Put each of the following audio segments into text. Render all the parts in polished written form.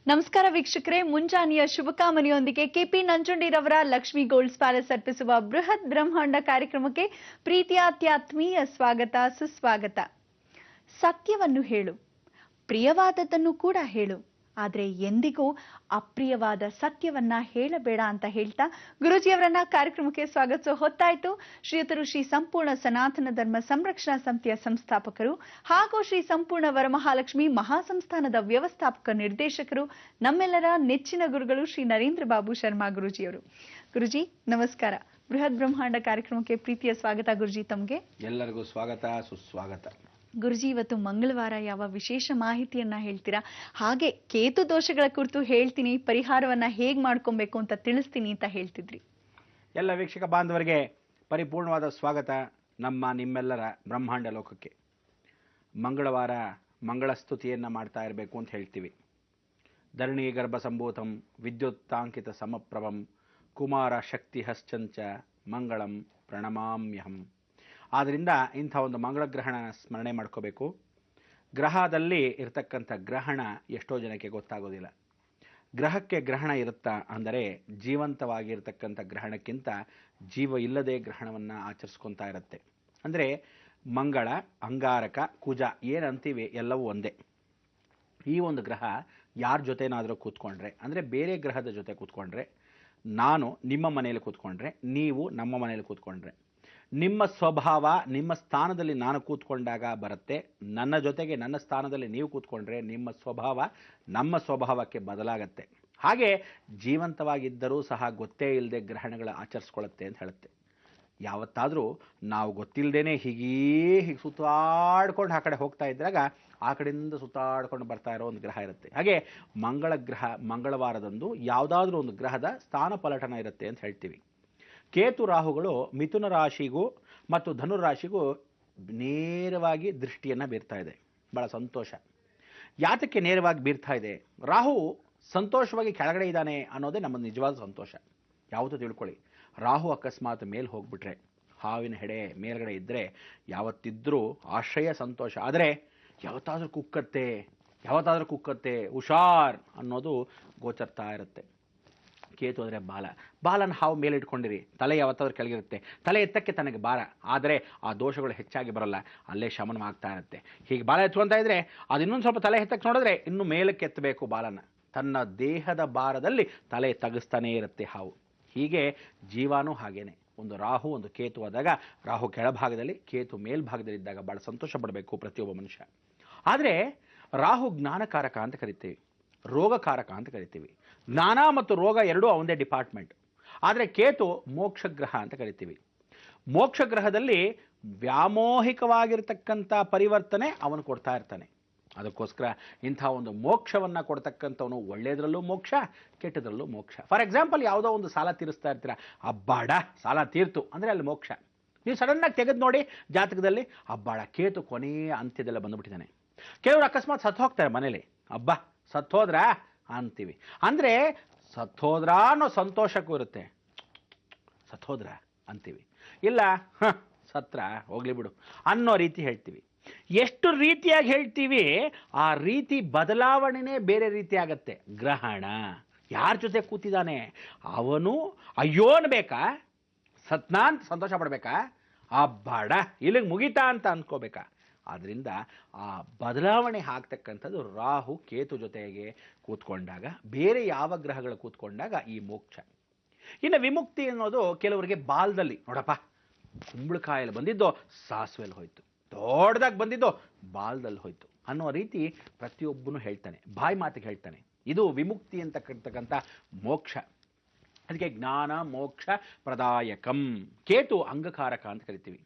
ನಮಸ್ಕಾರ ವೀಕ್ಷಕರೇ, ಮುಂಜಾನೆಯ ಶುಭಕಾಮನೆಯೊಂದಿಗೆ ಕೆಪಿ ನಂಜುಂಡಿರವರ ಲಕ್ಷ್ಮಿ ಗೋಲ್ಡ್ಸ್ ಪ್ಯಾಲೇಸ್ ಅರ್ಪಿಸುವ ಬೃಹತ್ ಬ್ರಹ್ಮಾಂಡ ಕಾರ್ಯಕ್ರಮಕ್ಕೆ ಪ್ರೀತಿಯಾತ್ಮೀಯ ಸ್ವಾಗತ ಸುಸ್ವಾಗತ. ಸತ್ಯವನ್ನು ಹೇಳು, ಪ್ರಿಯವಾದದ್ದನ್ನು ಕೂಡ ಹೇಳು, ಆದರೆ ಎಂದಿಗೂ ಅಪ್ರಿಯವಾದ ಸತ್ಯವನ್ನ ಹೇಳಬೇಡ ಅಂತ ಹೇಳ್ತಾ ಗುರುಜಿಯವರನ್ನ ಕಾರ್ಯಕ್ರಮಕ್ಕೆ ಸ್ವಾಗತಿಸೋ ಹೊತ್ತಾಯ್ತು. ಶ್ರೀಯುತರು ಶ್ರೀ ಸಂಪೂರ್ಣ ಸನಾತನ ಧರ್ಮ ಸಂರಕ್ಷಣಾ ಸಮಿತಿಯ ಸಂಸ್ಥಾಪಕರು ಹಾಗೂ ಶ್ರೀ ಸಂಪೂರ್ಣ ವರಮಹಾಲಕ್ಷ್ಮಿ ಮಹಾಸಂಸ್ಥಾನದ ವ್ಯವಸ್ಥಾಪಕ ನಿರ್ದೇಶಕರು, ನಮ್ಮೆಲ್ಲರ ನೆಚ್ಚಿನ ಗುರುಗಳು ಶ್ರೀ ನರೇಂದ್ರ ಬಾಬು ಶರ್ಮಾ ಗುರುಜಿಯವರು. ಗುರುಜಿ ನಮಸ್ಕಾರ. ಬೃಹತ್ ಬ್ರಹ್ಮಾಂಡ ಕಾರ್ಯಕ್ರಮಕ್ಕೆ ಪ್ರೀತಿಯ ಸ್ವಾಗತ ಗುರುಜಿ. ತಮಗೆ ಎಲ್ಲರಿಗೂ ಸ್ವಾಗತ ಸುಸ್ವಾಗತ. ಗುರುಜಿ, ಇವತ್ತು ಮಂಗಳವಾರ, ಯಾವ ವಿಶೇಷ ಮಾಹಿತಿಯನ್ನ ಹೇಳ್ತೀರಾ? ಹಾಗೆ ಕೇತು ದೋಷಗಳ ಕುರಿತು ಹೇಳ್ತೀನಿ, ಪರಿಹಾರವನ್ನ ಹೇಗ್ ಮಾಡ್ಕೊಬೇಕು ಅಂತ ತಿಳಿಸ್ತೀನಿ ಅಂತ ಹೇಳ್ತಿದ್ರಿ. ಎಲ್ಲ ವೀಕ್ಷಕ ಬಾಂಧವರಿಗೆ ಪರಿಪೂರ್ಣವಾದ ಸ್ವಾಗತ ನಿಮ್ಮೆಲ್ಲರ ಬ್ರಹ್ಮಾಂಡ ಲೋಕಕ್ಕೆ. ಮಂಗಳವಾರ ಮಂಗಳ ಸ್ತುತಿಯನ್ನು ಮಾಡ್ತಾ ಇರಬೇಕು ಅಂತ ಹೇಳ್ತೀವಿ. ಧರಣಿ ಗರ್ಭ ಸಂಭೂತಂ ವಿದ್ಯುತ್ತಾಂಕಿತ ಸಮಪ್ರಭಂ ಕುಮಾರ ಶಕ್ತಿ ಹಶ್ಚಂಚ ಮಂಗಳಂ ಪ್ರಣಮಾಮ್ಯಹಂ. ಆದ್ದರಿಂದ ಇಂಥ ಒಂದು ಮಂಗಳ ಗ್ರಹಣ ಸ್ಮರಣೆ ಮಾಡ್ಕೋಬೇಕು. ಗ್ರಹದಲ್ಲಿ ಇರತಕ್ಕಂಥ ಗ್ರಹಣ ಎಷ್ಟೋ ಜನಕ್ಕೆ ಗೊತ್ತಾಗೋದಿಲ್ಲ. ಗ್ರಹಕ್ಕೆ ಗ್ರಹಣ ಇರುತ್ತಾ ಅಂದರೆ ಜೀವಂತವಾಗಿರ್ತಕ್ಕಂಥ ಗ್ರಹಣಕ್ಕಿಂತ ಜೀವ ಇಲ್ಲದೆ ಗ್ರಹಣವನ್ನು ಆಚರಿಸ್ಕೊತಾ ಇರುತ್ತೆ. ಅಂದರೆ ಮಂಗಳ, ಅಂಗಾರಕ, ಕುಜ ಏನಂತೀವಿ ಎಲ್ಲವೂ ಒಂದೇ. ಈ ಒಂದು ಗ್ರಹ ಯಾರ ಜೊತೆನಾದರೂ ಕೂತ್ಕೊಂಡ್ರೆ, ಅಂದರೆ ಬೇರೆ ಗ್ರಹದ ಜೊತೆ ಕೂತ್ಕೊಂಡ್ರೆ, ನಾನು ನಿಮ್ಮ ಮನೆಯಲ್ಲಿ ಕೂತ್ಕೊಂಡ್ರೆ, ನೀವು ನಮ್ಮ ಮನೆಯಲ್ಲಿ ಕೂತ್ಕೊಂಡ್ರೆ, ನಿಮ್ಮ ಸ್ವಭಾವ ನಿಮ್ಮ ಸ್ಥಾನದಲ್ಲಿ ನಾನು ಕೂತ್ಕೊಂಡಾಗ ಬರುತ್ತೆ. ನನ್ನ ಜೊತೆಗೆ ನನ್ನ ಸ್ಥಾನದಲ್ಲಿ ನೀವು ಕೂತ್ಕೊಂಡ್ರೆ ನಿಮ್ಮ ಸ್ವಭಾವ ನಮ್ಮ ಸ್ವಭಾವಕ್ಕೆ ಬದಲಾಗತ್ತೆ. ಹಾಗೆ ಜೀವಂತವಾಗಿದ್ದರೂ ಸಹ ಗೊತ್ತೇ ಇಲ್ಲದೆ ಗ್ರಹಣಗಳು ಆಚರಿಸ್ಕೊಳ್ಳುತ್ತೆ ಅಂತ ಹೇಳುತ್ತೆ. ಯಾವತ್ತಾದರೂ ನಾವು ಗೊತ್ತಿಲ್ಲದೇನೆ ಹೀಗೆ ಸುತ್ತಾಡ್ಕೊಂಡು ಆ ಕಡೆ ಹೋಗ್ತಾ ಇದ್ದಾಗ ಆ ಕಡೆಯಿಂದ ಸುತ್ತಾಡ್ಕೊಂಡು ಬರ್ತಾ ಇರೋ ಒಂದು ಗ್ರಹ ಇರುತ್ತೆ. ಹಾಗೆ ಮಂಗಳ ಗ್ರಹ ಮಂಗಳವಾರದಂದು ಯಾವುದಾದ್ರೂ ಒಂದು ಗ್ರಹದ ಸ್ಥಾನ ಪಲಟನ ಇರುತ್ತೆ ಅಂತ ಹೇಳ್ತೀವಿ. ಕೇತು ರಾಹುಗಳು ಮಿಥುನ ರಾಶಿಗೂ ಮತ್ತು ಧನು ರಾಶಿಗೂ ನೇರವಾಗಿ ದೃಷ್ಟಿಯನ್ನು ಬೀರ್ತಾ ಇದೆ. ಭಾಳ ಸಂತೋಷ. ಯಾತಕ್ಕೆ ನೇರವಾಗಿ ಬೀರ್ತಾ ಇದೆ? ರಾಹು ಸಂತೋಷವಾಗಿ ಕೆಳಗಡೆ ಇದ್ದಾನೆ ಅನ್ನೋದೇ ನಮ್ಮ ನಿಜವಾದ ಸಂತೋಷ. ಯಾವತ್ತೂ ತಿಳ್ಕೊಳ್ಳಿ, ರಾಹು ಅಕಸ್ಮಾತ್ ಮೇಲೆ ಹೋಗ್ಬಿಟ್ರೆ, ಹಾವಿನ ಹೆಡೆ ಮೇಲ್ಗಡೆ ಇದ್ದರೆ ಯಾವತ್ತಿದ್ರೂ ಆಶ್ರಯ ಸಂತೋಷ. ಆದರೆ ಯಾವತ್ತಾದ್ರೂ ಕುಕ್ಕತ್ತೆ ಹುಷಾರ್ ಅನ್ನೋದು ಗೋಚರ್ತಾ ಇರುತ್ತೆ. ಕೇತು ಅಂದರೆ ಬಾಲನ ಹಾವು ಮೇಲೆ ಇಟ್ಕೊಂಡಿರಿ, ತಲೆ ಯಾವತ್ತಾದ್ರೂ ಕೆಳಗಿರುತ್ತೆ. ತಲೆ ಎತ್ತಕ್ಕೆ ತನಗೆ ಭಾರ, ಆದರೆ ಆ ದೋಷಗಳು ಹೆಚ್ಚಾಗಿ ಬರಲ್ಲ, ಅಲ್ಲೇ ಶಮನವಾಗ್ತಾ ಇರುತ್ತೆ. ಹೀಗೆ ಬಾಲ ಎತ್ಕೊತಾ ಇದ್ರೆ ಅದು ಇನ್ನೊಂದು ಸ್ವಲ್ಪ ತಲೆ ಎತ್ತಕ್ಕೆ ನೋಡಿದ್ರೆ ಇನ್ನು ಮೇಲಕ್ಕೆ ಎತ್ತಬೇಕು ಬಾಲನ. ತನ್ನ ದೇಹದ ಭಾರದಲ್ಲಿ ತಲೆ ತಗ್ಗಿಸ್ತಾನೇ ಇರುತ್ತೆ ಹಾವು. ಹೀಗೆ ಜೀವಾನೂ ಹಾಗೇನೆ. ಒಂದು ರಾಹು ಒಂದು ಕೇತು ಆದಾಗ, ರಾಹು ಕೆಳಭಾಗದಲ್ಲಿ ಕೇತು ಮೇಲ್ಭಾಗದಲ್ಲಿ ಇದ್ದಾಗ ಭಾಳ ಸಂತೋಷ ಪಡಬೇಕು ಪ್ರತಿಯೊಬ್ಬ ಮನುಷ್ಯ. ಆದರೆ ರಾಹು ಜ್ಞಾನಕಾರಕ ಅಂತ ಕರಿತೀವಿ, ರೋಗಕಾರಕ ಅಂತ ಕರಿತೀವಿ. ಜ್ಞಾನ ಮತ್ತು ರೋಗ ಎರಡೂ ಒಂದೇ ಡಿಪಾರ್ಟ್ಮೆಂಟ್. ಆದರೆ ಕೇತು ಮೋಕ್ಷಗ್ರಹ ಅಂತ ಕರಿತೀವಿ. ಮೋಕ್ಷಗ್ರಹದಲ್ಲಿ ವ್ಯಾಮೋಹಿಕವಾಗಿರ್ತಕ್ಕಂಥ ಪರಿವರ್ತನೆ ಅವನು ಕೊಡ್ತಾ ಇರ್ತಾನೆ. ಅದಕ್ಕೋಸ್ಕರ ಇಂಥ ಒಂದು ಮೋಕ್ಷವನ್ನು ಕೊಡ್ತಕ್ಕಂಥವನು ಒಳ್ಳೆಯದ್ರಲ್ಲೂ ಮೋಕ್ಷ, ಕೆಟ್ಟದ್ರಲ್ಲೂ ಮೋಕ್ಷ. ಫಾರ್ ಎಕ್ಸಾಂಪಲ್, ಯಾವುದೋ ಒಂದು ಸಾಲ ತೀರಿಸ್ತಾ ಇರ್ತೀರ, ಅಬ್ಬಾಡ ಸಾಲ ತೀರ್ತು ಅಂದರೆ ಅಲ್ಲಿ ಮೋಕ್ಷ. ನೀವು ಸಡನ್ನಾಗಿ ತೆಗೆದು ನೋಡಿ ಜಾತಕದಲ್ಲಿ, ಅಬ್ಬಾಡ ಕೇತು ಕೊನೆಯ ಅಂತ್ಯದೆಲ್ಲ ಬಂದುಬಿಟ್ಟಿದ್ದಾನೆ. ಕೆಲವರು ಅಕಸ್ಮಾತ್ ಸತ್ತು ಹೋಗ್ತಾರೆ ಮನೇಲಿ, ಅಬ್ಬಾ ಸತ್ತೋದ್ರಾ ಅಂತೀವಿ. ಅಂದರೆ ಸತ್ತೋದ್ರಾ ಅನ್ನೋ ಸಂತೋಷಕ್ಕೂ ಇರುತ್ತೆ, ಸತ್ತೋದ್ರ ಅಂತೀವಿ. ಇಲ್ಲ ಸತ್ರ ಹೋಗ್ಲಿ ಬಿಡು ಅನ್ನೋ ರೀತಿ ಹೇಳ್ತೀವಿ. ಎಷ್ಟು ರೀತಿಯಾಗಿ ಹೇಳ್ತೀವಿ ಆ ರೀತಿ ಬದಲಾವಣೆನೇ ಬೇರೆ ರೀತಿ ಆಗತ್ತೆ. ಗ್ರಹಣ ಯಾರ ಜೊತೆ ಕೂತಿದ್ದಾನೆ ಅವನು ಅಯ್ಯೋ ಅನ್ಬೇಕಾ, ಸತ್ನಾ ಅಂತ ಸಂತೋಷ ಪಡ್ಬೇಕಾ, ಅಬ್ಬಾಡ ಇಲ್ಲಿಗೆ ಮುಗಿತಾ ಅಂತ ಅನ್ಕೋಬೇಕಾ? ಆದ್ದರಿಂದ ಆ ಬದಲಾವಣೆ ಆಗ್ತಕ್ಕಂಥದ್ದು ರಾಹು ಕೇತು ಜೊತೆಗೆ ಕೂತ್ಕೊಂಡಾಗ, ಬೇರೆ ಯಾವ ಗ್ರಹಗಳು ಕೂತ್ಕೊಂಡಾಗ ಈ ಮೋಕ್ಷ. ಇನ್ನು ವಿಮುಕ್ತಿ ಅನ್ನೋದು ಕೆಲವರಿಗೆ ಬಾಲ್ದಲ್ಲಿ, ನೋಡಪ್ಪ ಕುಂಬಳಕಾಯಲ್ಲಿ ಬಂದಿದ್ದೋ ಸಾಸುವೆಲ್ಲಿ ಹೋಯ್ತು, ದೊಡ್ಡದಾಗಿ ಬಂದಿದ್ದೋ ಬಾಲ್ದಲ್ಲಿ ಹೋಯ್ತು ಅನ್ನೋ ರೀತಿ ಪ್ರತಿಯೊಬ್ಬನು ಹೇಳ್ತಾನೆ, ಬಾಯಿ ಮಾತಿಗೆ ಹೇಳ್ತಾನೆ. ಇದು ವಿಮುಕ್ತಿ ಅಂತ ಕರ್ತಕ್ಕಂಥ ಮೋಕ್ಷ. ಅದಕ್ಕೆ ಜ್ಞಾನ ಮೋಕ್ಷ ಪ್ರದಾಯಕಂ. ಕೇತು ಅಂಗಕಾರಕ ಅಂತ ಕರಿತೀವಿ.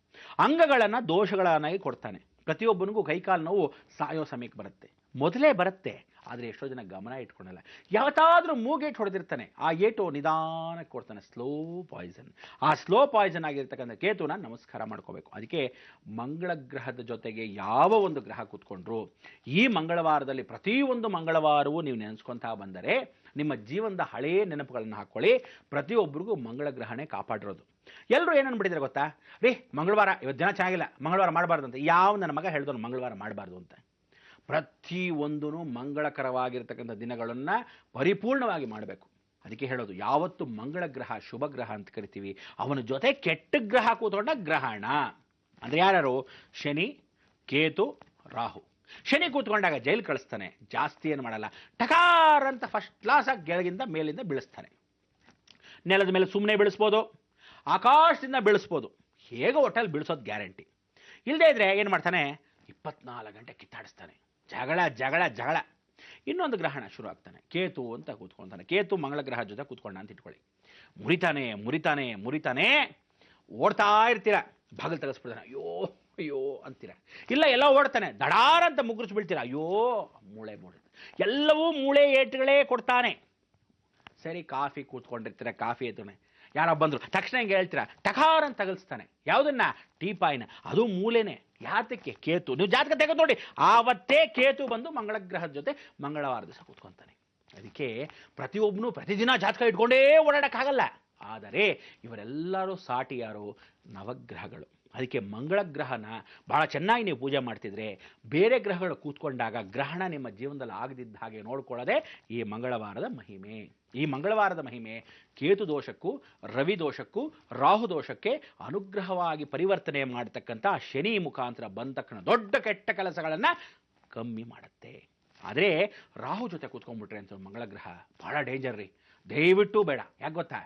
ಅಂಗಗಳನ್ನು ದೋಷಗಳನ್ನಾಗಿ ಕೊಡ್ತಾನೆ. ಪ್ರತಿಯೊಬ್ಬನಿಗೂ ಕೈಕಾಲು ನೋವು ಸಾಯೋ ಸಮಯಕ್ಕೆ ಬರುತ್ತೆ, ಮೊದಲೇ ಬರುತ್ತೆ. ಆದರೆ ಎಷ್ಟೋ ಜನ ಗಮನ ಇಟ್ಕೊಳಲ್ಲ. ಯಾವತ್ತಾದ್ರೂ ಮೂಗೇಟ್ ಹೊಡೆದಿರ್ತಾನೆ, ಆ ಏಟು ನಿಧಾನಕ್ಕೆ ಕೊಡ್ತಾನೆ, ಸ್ಲೋ ಪಾಯ್ಸನ್. ಆ ಸ್ಲೋ ಪಾಯ್ಸನ್ ಆಗಿರ್ತಕ್ಕಂಥ ಕೇತುನ ನಮಸ್ಕಾರ ಮಾಡ್ಕೋಬೇಕು. ಅದಕ್ಕೆ ಮಂಗಳ ಗ್ರಹದ ಜೊತೆಗೆ ಯಾವ ಒಂದು ಗ್ರಹ ಕೂತ್ಕೊಂಡ್ರು ಈ ಮಂಗಳವಾರದಲ್ಲಿ, ಪ್ರತಿಯೊಂದು ಮಂಗಳವಾರವೂ ನೀವು ನೆನೆಸ್ಕೊತಾ ಬಂದರೆ ನಿಮ್ಮ ಜೀವನದ ಹಳೆಯ ನೆನಪುಗಳನ್ನು ಹಾಕ್ಕೊಳ್ಳಿ. ಪ್ರತಿಯೊಬ್ಬರಿಗೂ ಮಂಗಳ ಗ್ರಹಣೆ ಕಾಪಾಡಿರೋದು. ಎಲ್ಲರೂ ಏನನ್ಬಿಟ್ಟಿದ್ರೆ ಗೊತ್ತಾ, ರೀ ಮಂಗಳವಾರ ಇವತ್ತು ದಿನ ಚೆನ್ನಾಗಿಲ್ಲ, ಮಂಗಳವಾರ ಮಾಡಬಾರ್ದು ಅಂತ. ಯಾವ ನನ್ನ ಮಗ ಹೇಳಿದವನು ಮಂಗಳವಾರ ಮಾಡಬಾರ್ದು ಅಂತ? ಪ್ರತಿಯೊಂದೂ ಮಂಗಳಕರವಾಗಿರ್ತಕ್ಕಂಥ ದಿನಗಳನ್ನು ಪರಿಪೂರ್ಣವಾಗಿ ಮಾಡಬೇಕು. ಅದಕ್ಕೆ ಹೇಳೋದು, ಯಾವತ್ತು ಮಂಗಳ ಗ್ರಹ ಶುಭ ಗ್ರಹ ಅಂತ ಕರಿತೀವಿ, ಅವನ ಜೊತೆ ಕೆಟ್ಟ ಗ್ರಹ ಕೂತ್ಕೊಂಡ ಗ್ರಹಣ ಅಂದರೆ ಯಾರು? ಶನಿ, ಕೇತು, ರಾಹು. ಶನಿ ಕೂತ್ಕೊಂಡಾಗ ಜೈಲು ಕಳಿಸ್ತಾನೆ, ಜಾಸ್ತಿ ಏನು ಮಾಡಲ್ಲ, ಟಕಾರ್ ಅಂತ ಫಸ್ಟ್ ಕ್ಲಾಸಾಗಿ ಕೆಳಗಿಂದ ಮೇಲಿಂದ ಬೀಳಿಸ್ತಾನೆ. ನೆಲದ ಮೇಲೆ ಸುಮ್ಮನೆ ಬೀಳಿಸ್ಬೋದು, ಆಕಾಶದಿಂದ ಬೀಳಿಸ್ಬೋದು, ಹೇಗೋ ಒಟ್ಟಲ್ಲಿ ಬೀಳಿಸೋದು ಗ್ಯಾರಂಟಿ. ಇಲ್ಲದೇ ಇದ್ರೆ ಏನು ಮಾಡ್ತಾನೆ? 24 ಗಂಟೆ ಕಿತ್ತಾಡಿಸ್ತಾನೆ, ಜಗಳ ಜಗಳ ಜಗಳ. ಇನ್ನೊಂದು ಗ್ರಹಣ ಶುರು ಆಗ್ತಾನೆ, ಕೇತು ಅಂತ ಕೂತ್ಕೊಳ್ತಾನೆ. ಕೇತು ಮಂಗಳ ಗ್ರಹ ಜೊತೆ ಕೂತ್ಕೊಂಡ ಅಂತ ಇಟ್ಕೊಳ್ಳಿ. ಮುರಿತಾನೆ ಮುರಿತಾನೆ ಮುರಿತಾನೆ, ಓಡ್ತಾ ಇರ್ತೀರ, ಬಾಗಿಲು ತೆಗೆಸ್ಬಿಡ್ತಾನೆ, ಅಯ್ಯೋ ಅಯ್ಯೋ ಅಂತೀರ. ಇಲ್ಲ ಎಲ್ಲ ಓಡ್ತಾನೆ, ದಡಾರ ಅಂತ ಮುಗುರಿಸಿ ಬೀಳ್ತೀರ, ಅಯ್ಯೋ ಮೂಳೆ ಮೂಳೆ, ಎಲ್ಲವೂ ಮೂಳೆ ಏಟುಗಳೇ ಕೊಡ್ತಾನೆ. ಸರಿ, ಕಾಫಿ ಕೂತ್ಕೊಂಡಿರ್ತೀರ, ಕಾಫಿ ಎತ್ತನೆ, ಯಾರೋ ಬಂದರು ತಕ್ಷಣ ಹಿಂಗೆ ಹೇಳ್ತೀರ, ಟಕಾರ್ ಅಂತ ತಗಲ್ಸ್ತಾನೆ. ಯಾವುದನ್ನ? ಟೀಪಾಯಿನ. ಅದು ಮೂಲೆನೇ. ಯಾತಕ್ಕೆ? ಕೇತು. ನೀವು ಜಾತಕ ತೆಗೆದು ನೋಡಿ, ಆವತ್ತೇ ಕೇತು ಬಂದು ಮಂಗಳ ಗ್ರಹದ ಜೊತೆ ಮಂಗಳವಾರ ದಿವಸ ಕೂತ್ಕೊತಾನೆ. ಅದಕ್ಕೆ ಪ್ರತಿಯೊಬ್ಬನು ಪ್ರತಿದಿನ ಜಾತಕ ಇಟ್ಕೊಂಡೇ ಓಡಾಡಕ್ಕಾಗಲ್ಲ. ಆದರೆ ಇವರೆಲ್ಲರೂ ಸಾಟಿ ಯಾರು? ನವಗ್ರಹಗಳು. ಅದಕ್ಕೆ ಮಂಗಳ ಗ್ರಹನ ಬಹಳ ಚೆನ್ನಾಗಿ ನೀವು ಪೂಜೆ ಮಾಡ್ತಿದ್ರೆ, ಬೇರೆ ಗ್ರಹಗಳು ಕೂತ್ಕೊಂಡಾಗ ಗ್ರಹಣ ನಿಮ್ಮ ಜೀವನದಲ್ಲಿ ಆಗದಿದ್ದ ಹಾಗೆ ನೋಡ್ಕೊಳ್ಳೋದೆ ಈ ಮಂಗಳವಾರದ ಮಹಿಮೆ. ಈ ಮಂಗಳವಾರದ ಮಹಿಮೆ ಕೇತು ದೋಷಕ್ಕೂ ರವಿ ದೋಷಕ್ಕೂ ರಾಹು ದೋಷಕ್ಕೆ ಅನುಗ್ರಹವಾಗಿ ಪರಿವರ್ತನೆ ಮಾಡತಕ್ಕಂಥ ಶನಿ ಮುಖಾಂತರ ಬಂದ ತಕ್ಷಣ ದೊಡ್ಡ ಕೆಟ್ಟ ಕೆಲಸಗಳನ್ನು ಕಮ್ಮಿ ಮಾಡುತ್ತೆ. ಆದರೆ ರಾಹು ಜೊತೆ ಕೂತ್ಕೊಂಡ್ಬಿಟ್ರೆ ಅಂತ ಮಂಗಳ ಗ್ರಹ ಭಾಳ ಡೇಂಜರ್ ರೀ, ದಯವಿಟ್ಟು ಬೇಡ. ಯಾಕೆ ಗೊತ್ತಾ?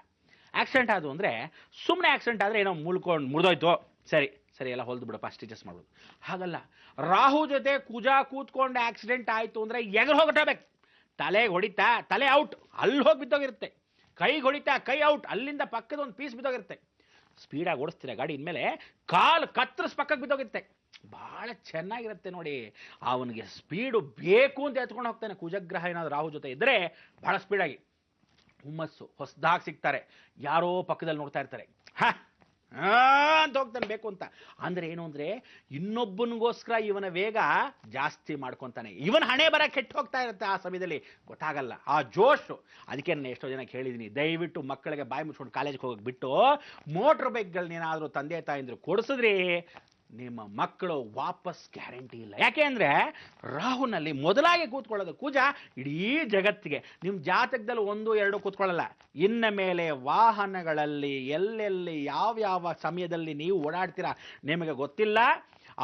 ಆಕ್ಸಿಡೆಂಟ್ ಆದವು ಅಂದರೆ, ಸುಮ್ಮನೆ ಆಕ್ಸಿಡೆಂಟ್ ಆದರೆ ಏನೋ ಮುರಿದೋಯ್ತು, ಸರಿ ಸರಿ ಎಲ್ಲ ಹೊಲ್ದು ಬಿಡಪ್ಪ, ಸ್ಟಿಚಸ್ ಮಾಡೋದು. ಹಾಗಲ್ಲ, ರಾಹು ಜೊತೆ ಕುಜ ಕೂತ್ಕೊಂಡು ಆಕ್ಸಿಡೆಂಟ್ ಆಯಿತು ಅಂದರೆ ಎಗರು ಹೋಗಬೇಕು. ತಲೆಗೆ ಹೊಡಿತಾ, ತಲೆ ಔಟ್, ಅಲ್ಲಿ ಹೋಗಿ ಬಿದ್ದೋಗಿರುತ್ತೆ. ಕೈಗೆ ಹೊಡಿತಾ, ಕೈ ಔಟ್, ಅಲ್ಲಿಂದ ಪಕ್ಕದ ಒಂದು ಪೀಸ್ ಬಿದ್ದೋಗಿರುತ್ತೆ. ಸ್ಪೀಡಾಗಿ ಓಡಿಸ್ತೀರ ಗಾಡಿ, ಇನ್ಮೇಲೆ ಕಾಲು ಕತ್ತರಿಸ್ ಪಕ್ಕಕ್ಕೆ ಬಿದ್ದೋಗಿರುತ್ತೆ. ಭಾಳ ಚೆನ್ನಾಗಿರುತ್ತೆ ನೋಡಿ. ಅವನಿಗೆ ಸ್ಪೀಡು ಬೇಕು ಅಂತ ಎತ್ಕೊಂಡು ಹೋಗ್ತಾನೆ. ಕುಜಗ್ರಹ ಏನಾದರೂ ರಾಹು ಜೊತೆ ಇದ್ದರೆ ಭಾಳ ಸ್ಪೀಡಾಗಿ ಹುಮ್ಮಸ್ಸು, ಹೊಸದಾಗಿ ಸಿಗ್ತಾರೆ, ಯಾರೋ ಪಕ್ಕದಲ್ಲಿ ನೋಡ್ತಾ ಇರ್ತಾರೆ, ಅಂತ ಹೋಗ್ತಾನೆ ಬೇಕು ಅಂತ. ಅಂದರೆ ಏನು ಅಂದರೆ, ಇನ್ನೊಬ್ಬನಿಗೋಸ್ಕರ ಇವನ ವೇಗ ಜಾಸ್ತಿ ಮಾಡ್ಕೊತಾನೆ, ಇವನ ಹಣೆ ಬರ ಕೆಟ್ಟು ಹೋಗ್ತಾ ಇರುತ್ತೆ. ಆ ಸಮಯದಲ್ಲಿ ಗೊತ್ತಾಗಲ್ಲ ಆ ಜೋಶು. ಅದಕ್ಕೆ ನಾನು ಎಷ್ಟೋ ಜನಕ್ಕೆ ಹೇಳಿದ್ದೀನಿ, ದಯವಿಟ್ಟು ಮಕ್ಕಳಿಗೆ ಬಾಯಿ ಮುಚ್ಕೊಂಡು ಕಾಲೇಜಿಗೆ ಹೋಗಕ್ಕೆ ಬಿಟ್ಟು ಮೋಟ್ರ್ ಬೈಕ್ಗಳನ್ನೇನಾದರೂ ತಂದೆ ತಾಯಿಂದ್ರು ಕೊಡಿಸಿದ್ರಿ, ನಿಮ್ಮ ಮಕ್ಕಳು ವಾಪಸ್ ಗ್ಯಾರಂಟಿ ಇಲ್ಲ. ಯಾಕೆ ಅಂದರೆ ರಾಹುನಲ್ಲಿ ಮೊದಲಾಗಿ ಕೂತ್ಕೊಳ್ಳೋದು ಕುಜ ಇಡೀ ಜಗತ್ತಿಗೆ. ನಿಮ್ಮ ಜಾತಕದಲ್ಲಿ 1, 2 ಕೂತ್ಕೊಳ್ಳಲ್ಲ. ಇನ್ನ ಮೇಲೆ ವಾಹನಗಳಲ್ಲಿ ಎಲ್ಲೆಲ್ಲಿ ಯಾವ್ಯಾವ ಸಮಯದಲ್ಲಿ ನೀವು ಓಡಾಡ್ತೀರಾ ನಿಮಗೆ ಗೊತ್ತಿಲ್ಲ.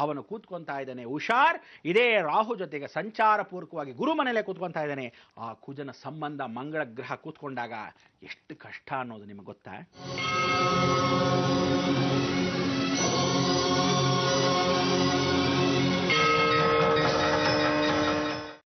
ಅವನು ಕೂತ್ಕೊತಾ ಇದ್ದಾನೆ, ಹುಷಾರ್. ಇದೇ ರಾಹು ಜೊತೆಗೆ ಸಂಚಾರ ಪೂರ್ವಕವಾಗಿ ಗುರು ಮನೆಯಲ್ಲೇ ಕೂತ್ಕೊತಾ ಇದ್ದಾನೆ. ಆ ಕುಜನ ಸಂಬಂಧ ಮಂಗಳ ಗ್ರಹ ಕೂತ್ಕೊಂಡಾಗ ಎಷ್ಟು ಕಷ್ಟ ಅನ್ನೋದು ನಿಮಗೆ ಗೊತ್ತಾ?